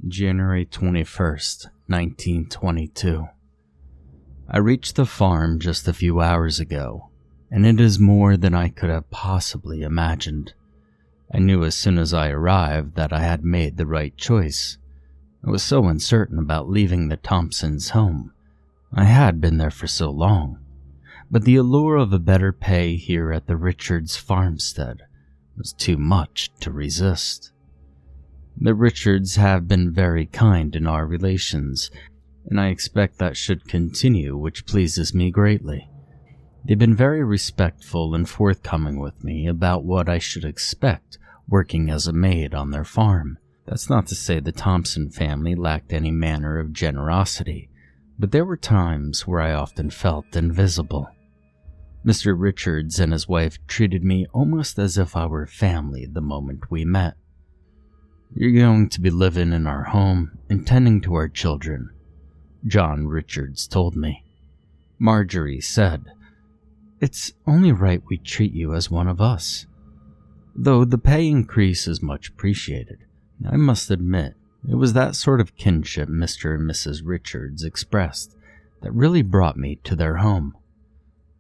January 21st, 1922. I reached the farm just a few hours ago, and it is more than I could have possibly imagined. I knew as soon as I arrived that I had made the right choice. I was so uncertain about leaving the Thompsons' home. I had been there for so long, but the allure of a better pay here at the Richards' farmstead was too much to resist. The Richards have been very kind in our relations, and I expect that should continue, which pleases me greatly. They've been very respectful and forthcoming with me about what I should expect working as a maid on their farm. That's not to say the Thompson family lacked any manner of generosity, but there were times where I often felt invisible. Mr. Richards and his wife treated me almost as if I were family the moment we met. "You're going to be living in our home and tending to our children," John Richards told me. Marjorie said, "It's only right we treat you as one of us." Though the pay increase is much appreciated, I must admit it was that sort of kinship Mr. and Mrs. Richards expressed that really brought me to their home.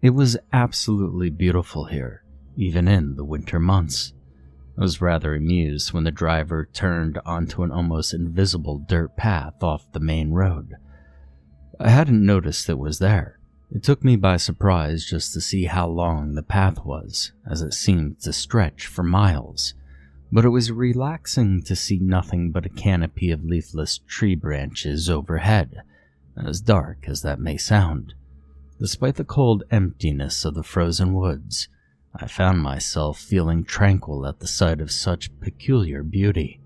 It was absolutely beautiful here, even in the winter months. I was rather amused when the driver turned onto an almost invisible dirt path off the main road. I hadn't noticed it was there. It took me by surprise just to see how long the path was, as it seemed to stretch for miles. But it was relaxing to see nothing but a canopy of leafless tree branches overhead, as dark as that may sound. Despite the cold emptiness of the frozen woods, I found myself feeling tranquil at the sight of such peculiar beauty.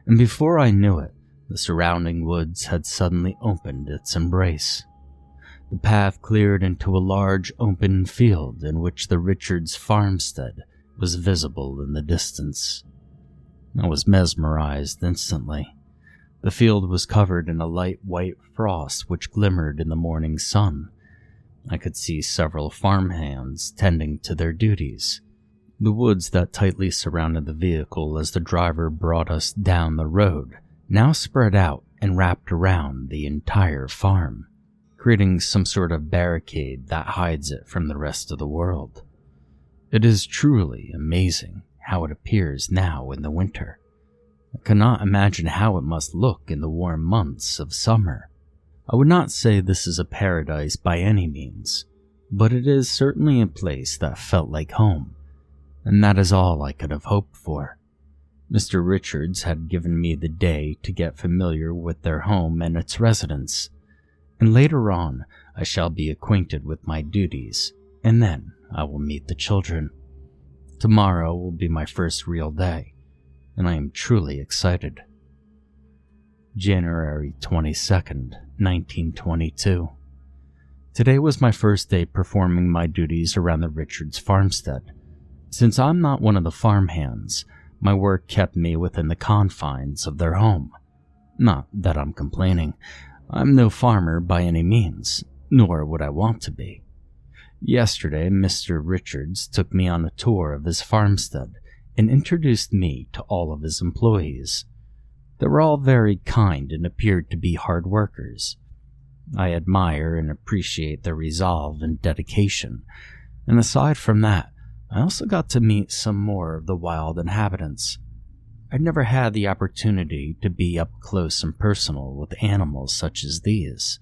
And before I knew it, the surrounding woods had suddenly opened its embrace. The path cleared into a large open field in which the Richards' farmstead was visible in the distance. I was mesmerized instantly. The field was covered in a light white frost which glimmered in the morning sun. I could see several farmhands tending to their duties. The woods that tightly surrounded the vehicle as the driver brought us down the road now spread out and wrapped around the entire farm, creating some sort of barricade that hides it from the rest of the world. It is truly amazing how it appears now in the winter. I cannot imagine how it must look in the warm months of summer. I would not say this is a paradise by any means, but it is certainly a place that felt like home, and that is all I could have hoped for. Mr. Richards had given me the day to get familiar with their home and its residents, and later on I shall be acquainted with my duties, and then I will meet the children. Tomorrow will be my first real day, and I am truly excited. January 22nd, 1922. Today was my first day performing my duties around the Richards' farmstead. Since I'm not one of the farmhands, my work kept me within the confines of their home. Not that I'm complaining. I'm no farmer by any means, nor would I want to be. Yesterday, Mr. Richards took me on a tour of his farmstead and introduced me to all of his employees. They were all very kind and appeared to be hard workers. I admire and appreciate their resolve and dedication, and aside from that, I also got to meet some more of the wild inhabitants. I'd never had the opportunity to be up close and personal with animals such as these.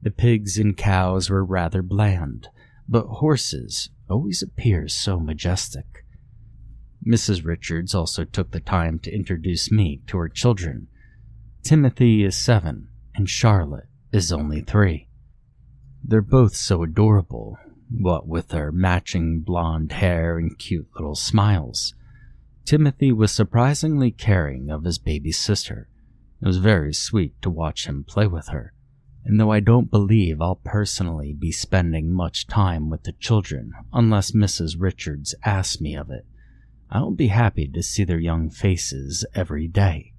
The pigs and cows were rather bland, but horses always appear so majestic. Mrs. Richards also took the time to introduce me to her children. Timothy is 7, and Charlotte is only 3. They're both so adorable, what with their matching blonde hair and cute little smiles. Timothy was surprisingly caring of his baby sister. It was very sweet to watch him play with her. And though I don't believe I'll personally be spending much time with the children unless Mrs. Richards asks me of it, I'll be happy to see their young faces every day.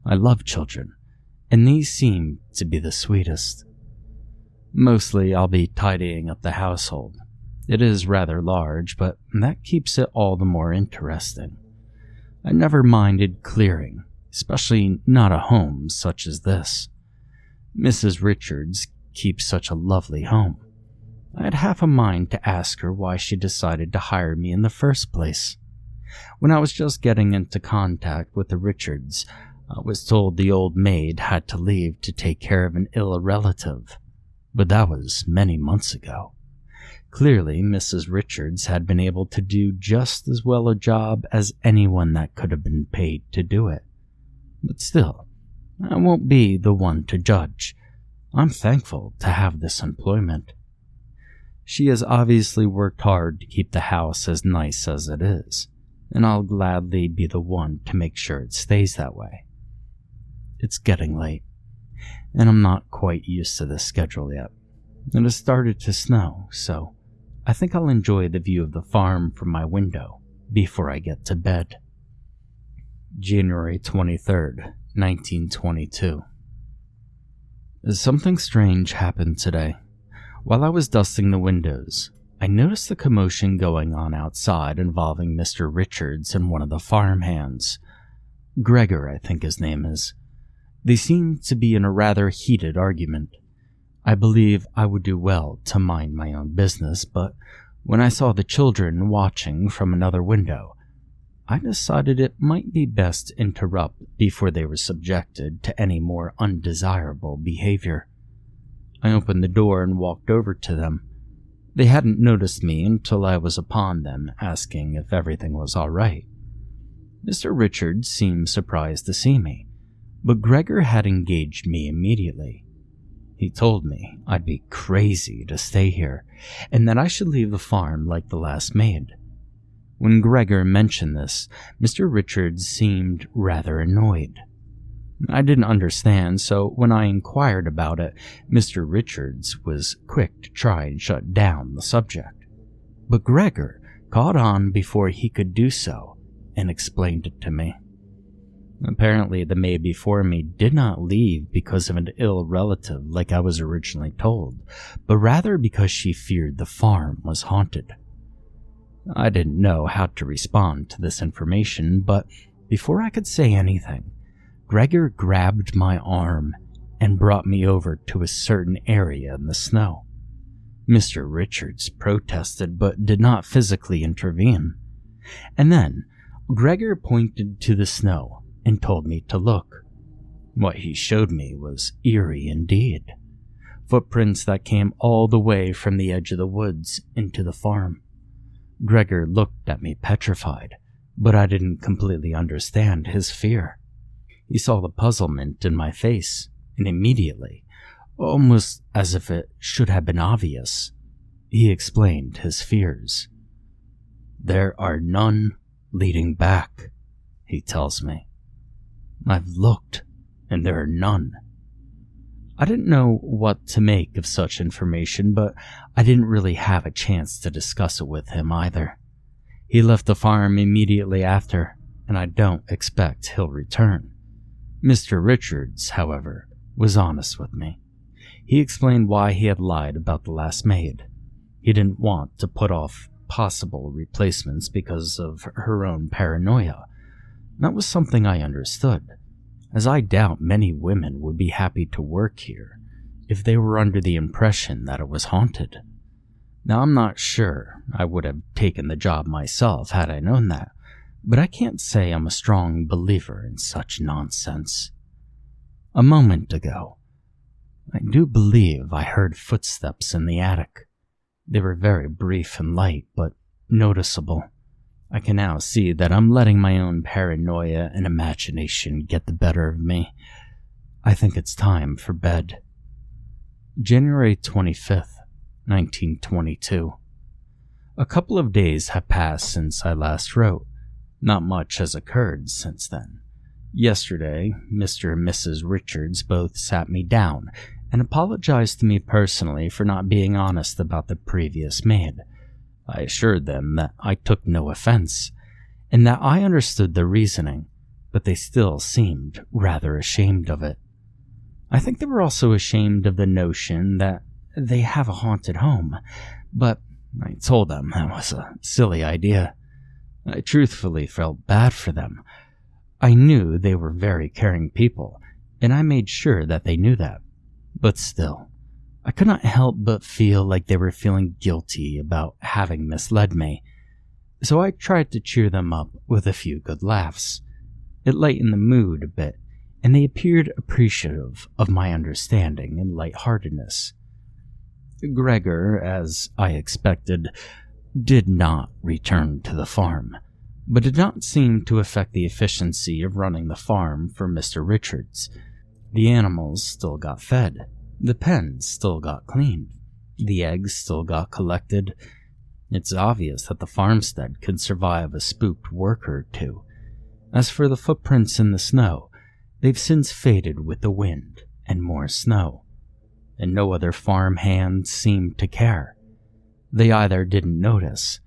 I love children, and these seem to be the sweetest. Mostly I'll be tidying up the household. It is rather large, but that keeps it all the more interesting. I never minded clearing, especially not a home such as this. Mrs. Richards keeps such a lovely home. I had half a mind to ask her why she decided to hire me in the first place. When I was just getting into contact with the Richards, I was told the old maid had to leave to take care of an ill relative, but that was many months ago. Clearly, Mrs. Richards had been able to do just as well a job as anyone that could have been paid to do it. But still, I won't be the one to judge. I'm thankful to have this employment. She has obviously worked hard to keep the house as nice as it is, and I'll gladly be the one to make sure it stays that way. It's getting late, and I'm not quite used to this schedule yet. It has started to snow, so I think I'll enjoy the view of the farm from my window before I get to bed. January 23rd, 1922. Something strange happened today. While I was dusting the windows, I noticed the commotion going on outside involving Mr. Richards and one of the farm hands. Gregor, I think his name is. They seemed to be in a rather heated argument. I believe I would do well to mind my own business, but when I saw the children watching from another window, I decided it might be best to interrupt before they were subjected to any more undesirable behavior. I opened the door and walked over to them. They hadn't noticed me until I was upon them, asking if everything was all right. Mr. Richards seemed surprised to see me, but Gregor had engaged me immediately. He told me I'd be crazy to stay here, and that I should leave the farm like the last maid. When Gregor mentioned this, Mr. Richards seemed rather annoyed. I didn't understand, so when I inquired about it, Mr. Richards was quick to try and shut down the subject. But Gregor caught on before he could do so and explained it to me. Apparently, the maid before me did not leave because of an ill relative like I was originally told, but rather because she feared the farm was haunted. I didn't know how to respond to this information, but before I could say anything, Gregor grabbed my arm and brought me over to a certain area in the snow. Mr. Richards protested but did not physically intervene. And then Gregor pointed to the snow and told me to look. What he showed me was eerie indeed. Footprints that came all the way from the edge of the woods into the farm. Gregor looked at me petrified, but I didn't completely understand his fear. He saw the puzzlement in my face, and immediately, almost as if it should have been obvious, he explained his fears. "There are none leading back," he tells me. "I've looked, and there are none." I didn't know what to make of such information, but I didn't really have a chance to discuss it with him either. He left the farm immediately after, and I don't expect he'll return. Mr. Richards, however, was honest with me. He explained why he had lied about the last maid. He didn't want to put off possible replacements because of her own paranoia. That was something I understood, as I doubt many women would be happy to work here if they were under the impression that it was haunted. Now, I'm not sure I would have taken the job myself had I known that, but I can't say I'm a strong believer in such nonsense. A moment ago, I do believe I heard footsteps in the attic. They were very brief and light, but noticeable. I can now see that I'm letting my own paranoia and imagination get the better of me. I think it's time for bed. January 25th, 1922. A couple of days have passed since I last wrote. Not much has occurred since then. Yesterday, Mr. and Mrs. Richards both sat me down and apologized to me personally for not being honest about the previous maid. I assured them that I took no offense, and that I understood their reasoning, but they still seemed rather ashamed of it. I think they were also ashamed of the notion that they have a haunted home, but I told them that was a silly idea. I truthfully felt bad for them. I knew they were very caring people, and I made sure that they knew that. But still, I could not help but feel like they were feeling guilty about having misled me. So I tried to cheer them up with a few good laughs. It lightened the mood a bit, and they appeared appreciative of my understanding and lightheartedness. Gregor, as I expected, did not return to the farm, but did not seem to affect the efficiency of running the farm for Mr. Richards. The animals still got fed, the pens still got cleaned, the eggs still got collected. It's obvious that the farmstead could survive a spooked worker or two. As for the footprints in the snow, they've since faded with the wind and more snow, and no other farm hands seemed to care. They either didn't notice,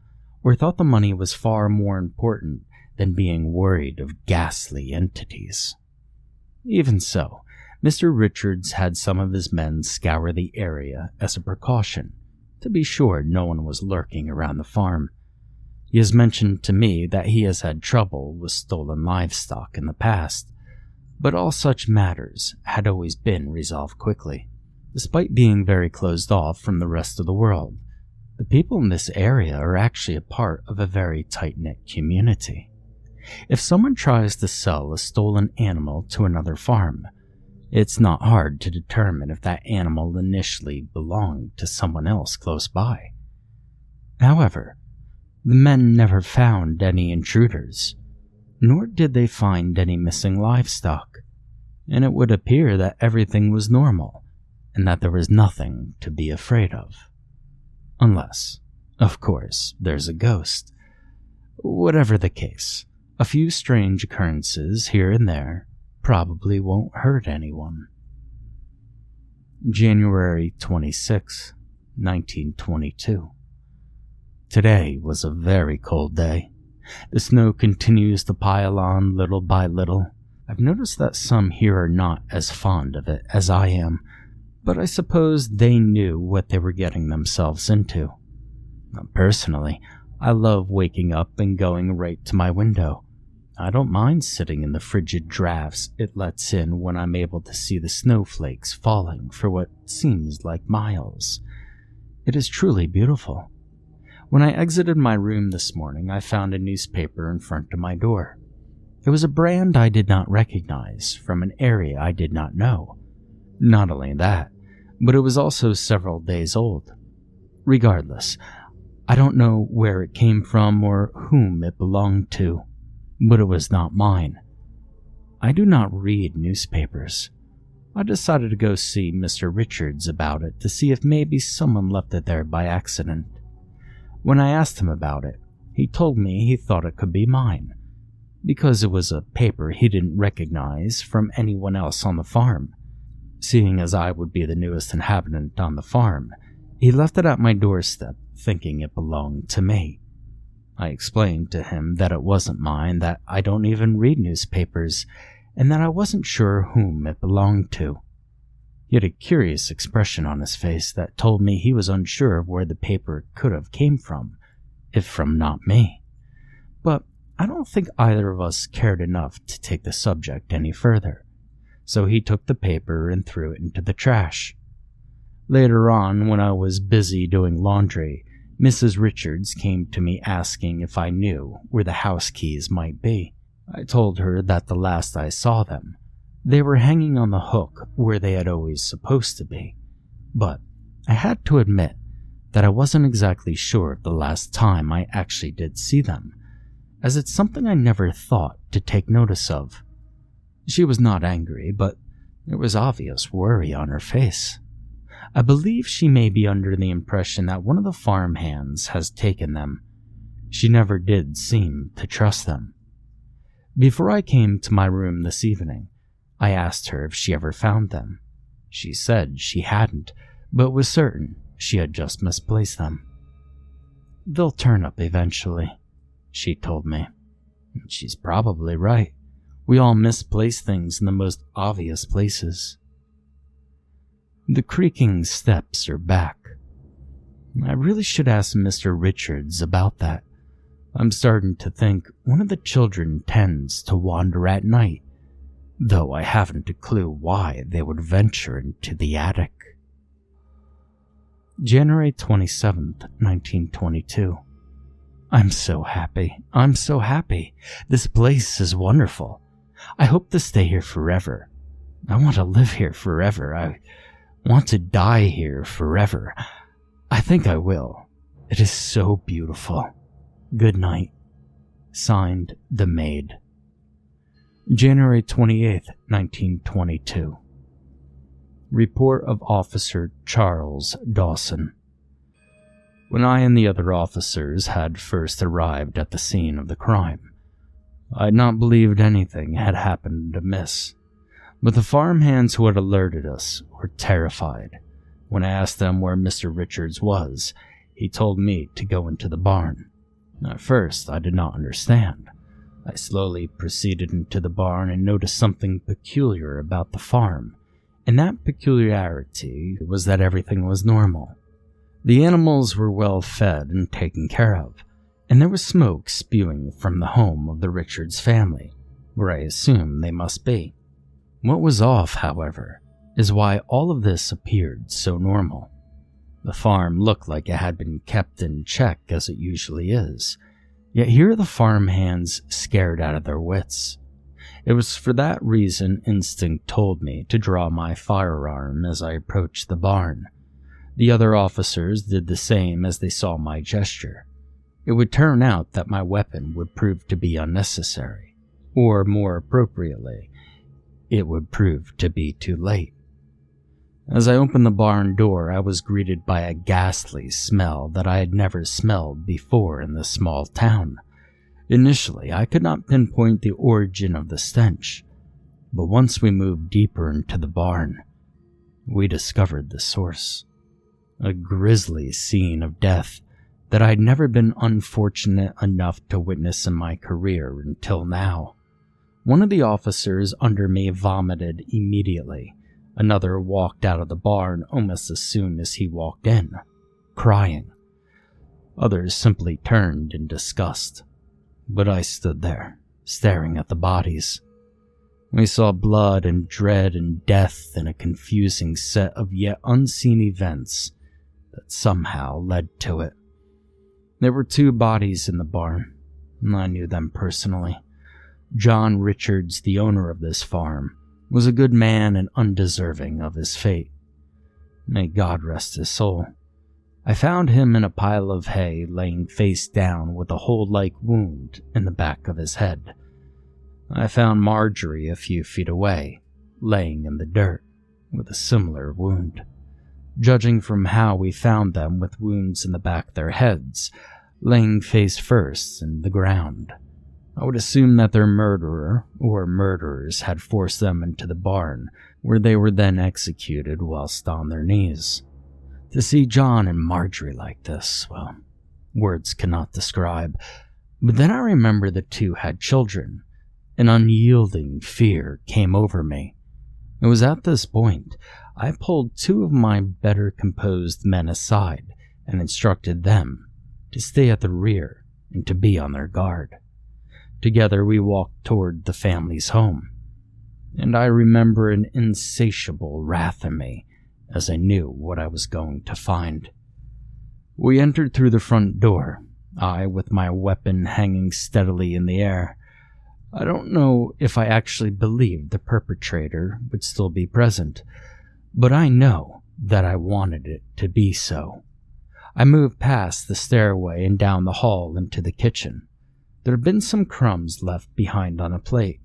or thought the money was far more important than being worried of ghastly entities. Even so, Mr. Richards had some of his men scour the area as a precaution, to be sure no one was lurking around the farm. He has mentioned to me that he has had trouble with stolen livestock in the past, but all such matters had always been resolved quickly. Despite being very closed off from the rest of the world, the people in this area are actually a part of a very tight-knit community. If someone tries to sell a stolen animal to another farm, it's not hard to determine if that animal initially belonged to someone else close by. However, the men never found any intruders, nor did they find any missing livestock, and it would appear that everything was normal and that there was nothing to be afraid of. Unless, of course, there's a ghost. Whatever the case, a few strange occurrences here and there probably won't hurt anyone. January 26, 1922. Today was a very cold day. The snow continues to pile on little by little. I've noticed that some here are not as fond of it as I am, but I suppose they knew what they were getting themselves into. Personally, I love waking up and going right to my window. I don't mind sitting in the frigid drafts it lets in when I'm able to see the snowflakes falling for what seems like miles. It is truly beautiful. When I exited my room this morning, I found a newspaper in front of my door. It was a brand I did not recognize from an area I did not know. Not only that, but it was also several days old. Regardless, I don't know where it came from or whom it belonged to, but it was not mine. I do not read newspapers. I decided to go see Mr. Richards about it to see if maybe someone left it there by accident. When I asked him about it, he told me he thought it could be mine, because it was a paper he didn't recognize from anyone else on the farm. Seeing as I would be the newest inhabitant on the farm, he left it at my doorstep, thinking it belonged to me. I explained to him that it wasn't mine, that I don't even read newspapers, and that I wasn't sure whom it belonged to. He had a curious expression on his face that told me he was unsure of where the paper could have came from, if from not me. But I don't think either of us cared enough to take the subject any further, so he took the paper and threw it into the trash. Later on, when I was busy doing laundry, Mrs. Richards came to me asking if I knew where the house keys might be. I told her that the last I saw them, they were hanging on the hook where they had always supposed to be, but I had to admit that I wasn't exactly sure of the last time I actually did see them, as it's something I never thought to take notice of. She was not angry, but there was obvious worry on her face. I believe she may be under the impression that one of the farm hands has taken them. She never did seem to trust them. Before I came to my room this evening, I asked her if she ever found them. She said she hadn't, but was certain she had just misplaced them. "They'll turn up eventually," she told me. She's probably right. We all misplace things in the most obvious places. The creaking steps are back. I really should ask Mr. Richards about that. I'm starting to think one of the children tends to wander at night, though I haven't a clue why they would venture into the attic. January 27th, 1922. I'm so happy. I'm so happy. This place is wonderful. I hope to stay here forever. I want to live here forever. I want to die here forever. I think I will. It is so beautiful. Good night. Signed, The Maid. January 28th, 1922. Report of Officer Charles Dawson. When I and the other officers had first arrived at the scene of the crime, I had not believed anything had happened amiss, but the farmhands who had alerted us were terrified. When I asked them where Mr. Richards was, he told me to go into the barn. At first, I did not understand. I slowly proceeded into the barn and noticed something peculiar about the farm, and that peculiarity was that everything was normal. The animals were well fed and taken care of, and there was smoke spewing from the home of the Richards family, where I assumed they must be. What was off, however, is why all of this appeared so normal. The farm looked like it had been kept in check as it usually is, yet here the farmhands scared out of their wits. It was for that reason instinct told me to draw my firearm as I approached the barn. The other officers did the same as they saw my gesture. It would turn out that my weapon would prove to be unnecessary, or more appropriately, it would prove to be too late. As I opened the barn door, I was greeted by a ghastly smell that I had never smelled before in this small town. Initially, I could not pinpoint the origin of the stench, but once we moved deeper into the barn, we discovered the source. A grisly scene of death that I had never been unfortunate enough to witness in my career until now. One of the officers under me vomited immediately. Another walked out of the barn almost as soon as he walked in, crying. Others simply turned in disgust, but I stood there, staring at the bodies. We saw blood and dread and death in a confusing set of yet unseen events that somehow led to it. There were 2 bodies in the barn, and I knew them personally. John Richards, the owner of this farm, was a good man and undeserving of his fate. May God rest his soul. I found him in a pile of hay, laying face down with a hole-like wound in the back of his head. I found Marjorie a few feet away, laying in the dirt, with a similar wound. Judging from how we found them with wounds in the back of their heads, laying face first in the ground, I would assume that their murderer or murderers had forced them into the barn, where they were then executed whilst on their knees. To see John and Marjorie like this, well, words cannot describe. But then I remember the 2 had children. An unyielding fear came over me. It was at this point I pulled 2 of my better composed men aside and instructed them to stay at the rear and to be on their guard. Together we walked toward the family's home, and I remember an insatiable wrath in me as I knew what I was going to find. We entered through the front door, I with my weapon hanging steadily in the air. I don't know if I actually believed the perpetrator would still be present, but I know that I wanted it to be so. I moved past the stairway and down the hall into the kitchen. There had been some crumbs left behind on a plate.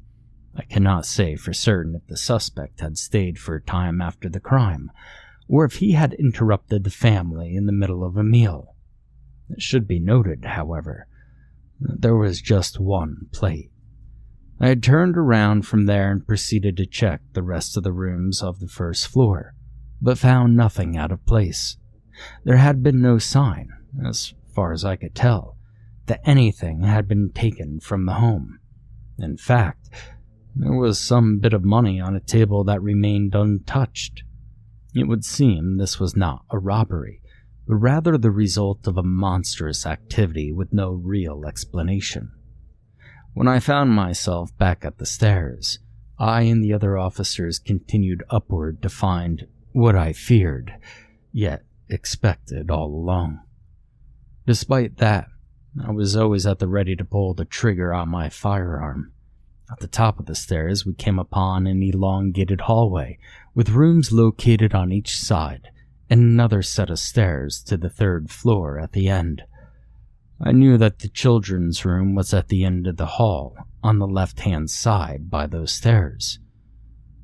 I cannot say for certain if the suspect had stayed for a time after the crime, or if he had interrupted the family in the middle of a meal. It should be noted, however, that there was just 1 plate. I had turned around from there and proceeded to check the rest of the rooms of the first floor, but found nothing out of place. There had been no sign, as far as I could tell, that anything had been taken from the home. In fact, there was some bit of money on a table that remained untouched. It would seem this was not a robbery, but rather the result of a monstrous activity with no real explanation. When I found myself back at the stairs, I and the other officers continued upward to find what I feared, yet expected all along. Despite that, I was always at the ready to pull the trigger on my firearm. At the top of the stairs, we came upon an elongated hallway with rooms located on each side and another set of stairs to the 3rd floor at the end. I knew that the children's room was at the end of the hall, on the left-hand side by those stairs.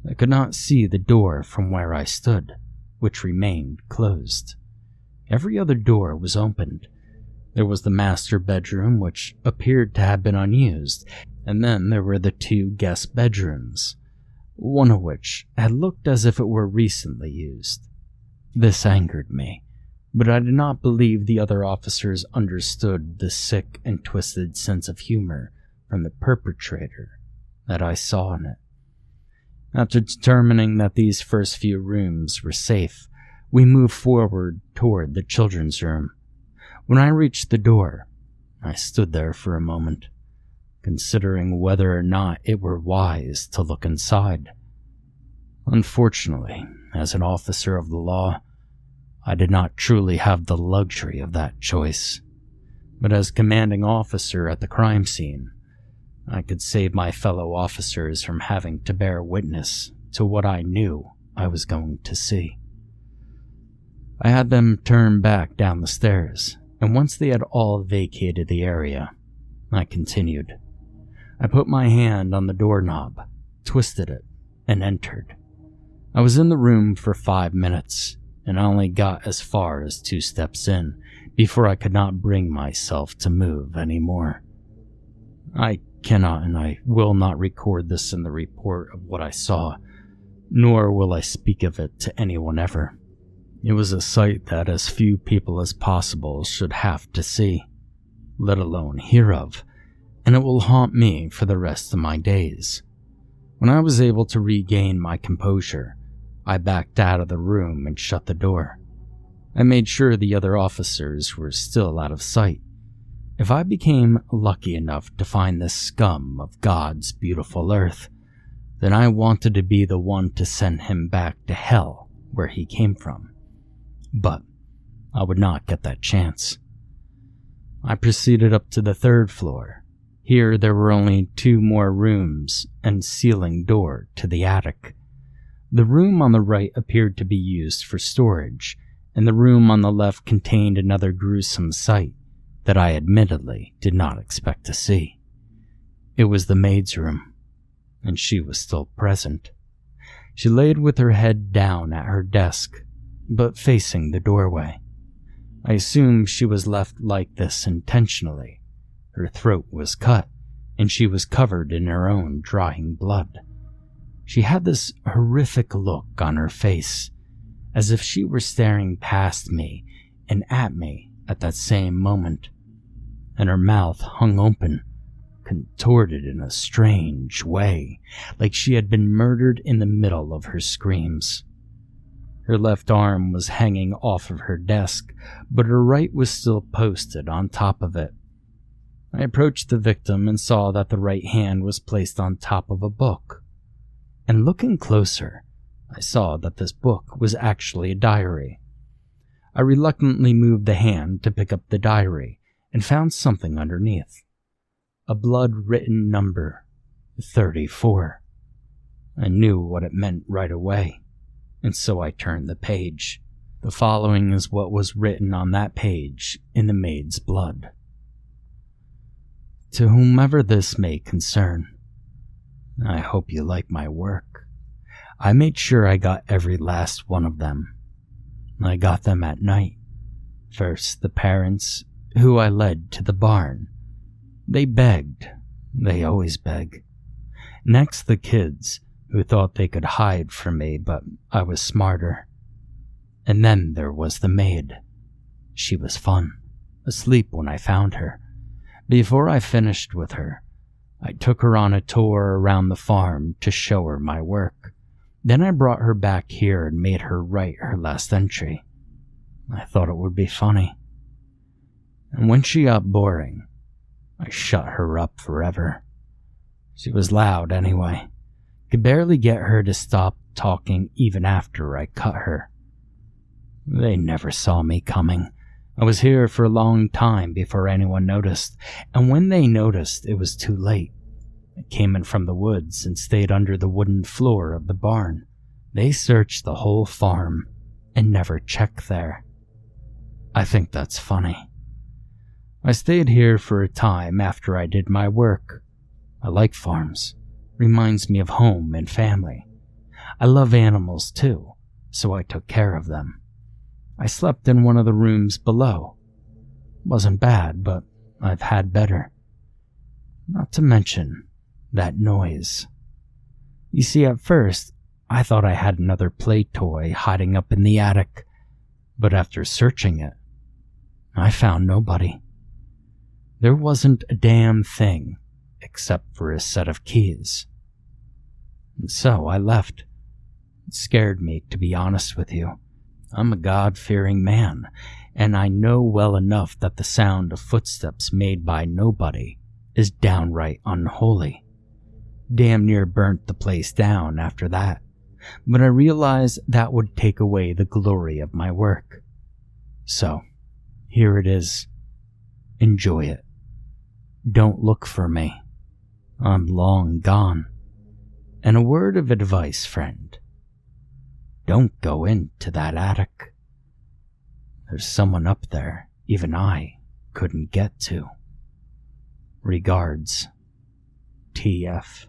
I could not see the door from where I stood, which remained closed. Every other door was opened. There was the master bedroom, which appeared to have been unused, and then there were the 2 guest bedrooms, one of which had looked as if it were recently used. This angered me, but I did not believe the other officers understood the sick and twisted sense of humor from the perpetrator that I saw in it. After determining that these first few rooms were safe, we moved forward toward the children's room. When I reached the door, I stood there for a moment, considering whether or not it were wise to look inside. Unfortunately, as an officer of the law, I did not truly have the luxury of that choice. But as commanding officer at the crime scene, I could save my fellow officers from having to bear witness to what I knew I was going to see. I had them turn back down the stairs, and once they had all vacated the area, I continued. I put my hand on the doorknob, twisted it, and entered. I was in the room for 5 minutes, and I only got as far as 2 steps in before I could not bring myself to move anymore. I cannot and I will not record this in the report of what I saw, nor will I speak of it to anyone ever. It was a sight that as few people as possible should have to see, let alone hear of, and it will haunt me for the rest of my days. When I was able to regain my composure, I backed out of the room and shut the door. I made sure the other officers were still out of sight. If I became lucky enough to find this scum of God's beautiful earth, then I wanted to be the one to send him back to hell where he came from. But I would not get that chance. I proceeded up to the 3rd floor. Here there were only 2 more rooms and ceiling door to the attic. The room on the right appeared to be used for storage, and the room on the left contained another gruesome sight that I admittedly did not expect to see. It was the maid's room, and she was still present. She laid with her head down at her desk, but facing the doorway. I assume she was left like this intentionally. Her throat was cut, and she was covered in her own drying blood. She had this horrific look on her face, as if she were staring past me and at me at that same moment, and her mouth hung open, contorted in a strange way, like she had been murdered in the middle of her screams. Her left arm was hanging off of her desk, but her right was still posted on top of it. I approached the victim and saw that the right hand was placed on top of a book. And looking closer, I saw that this book was actually a diary. I reluctantly moved the hand to pick up the diary and found something underneath. A blood-written number, 34. I knew what it meant right away, and so I turned the page. The following is what was written on that page in the maid's blood. To whomever this may concern, I hope you like my work. I made sure I got every last one of them. I got them at night. First, the parents, who I led to the barn. They begged. They always beg. Next, the kids, who thought they could hide from me, but I was smarter. And then there was the maid. She was fun, asleep when I found her. Before I finished with her, I took her on a tour around the farm to show her my work. Then I brought her back here and made her write her last entry. I thought it would be funny. And when she got boring, I shut her up forever. She was loud anyway. Could barely get her to stop talking even after I cut her. They never saw me coming. I was here for a long time before anyone noticed, and when they noticed, it was too late. I came in from the woods and stayed under the wooden floor of the barn. They searched the whole farm and never checked there. I think that's funny. I stayed here for a time after I did my work. I like farms. Reminds me of home and family. I love animals too, so I took care of them. I slept in one of the rooms below. Wasn't bad, but I've had better. Not to mention that noise. You see, at first, I thought I had another play toy hiding up in the attic, but after searching it, I found nobody. There wasn't a damn thing except for a set of keys. And so I left. It scared me, to be honest with you. I'm a God-fearing man, and I know well enough that the sound of footsteps made by nobody is downright unholy. Damn near burnt the place down after that, but I realized that would take away the glory of my work. So, here it is. Enjoy it. Don't look for me. I'm long gone. And a word of advice, friend. Don't go into that attic. There's someone up there even I couldn't get to. Regards, TF.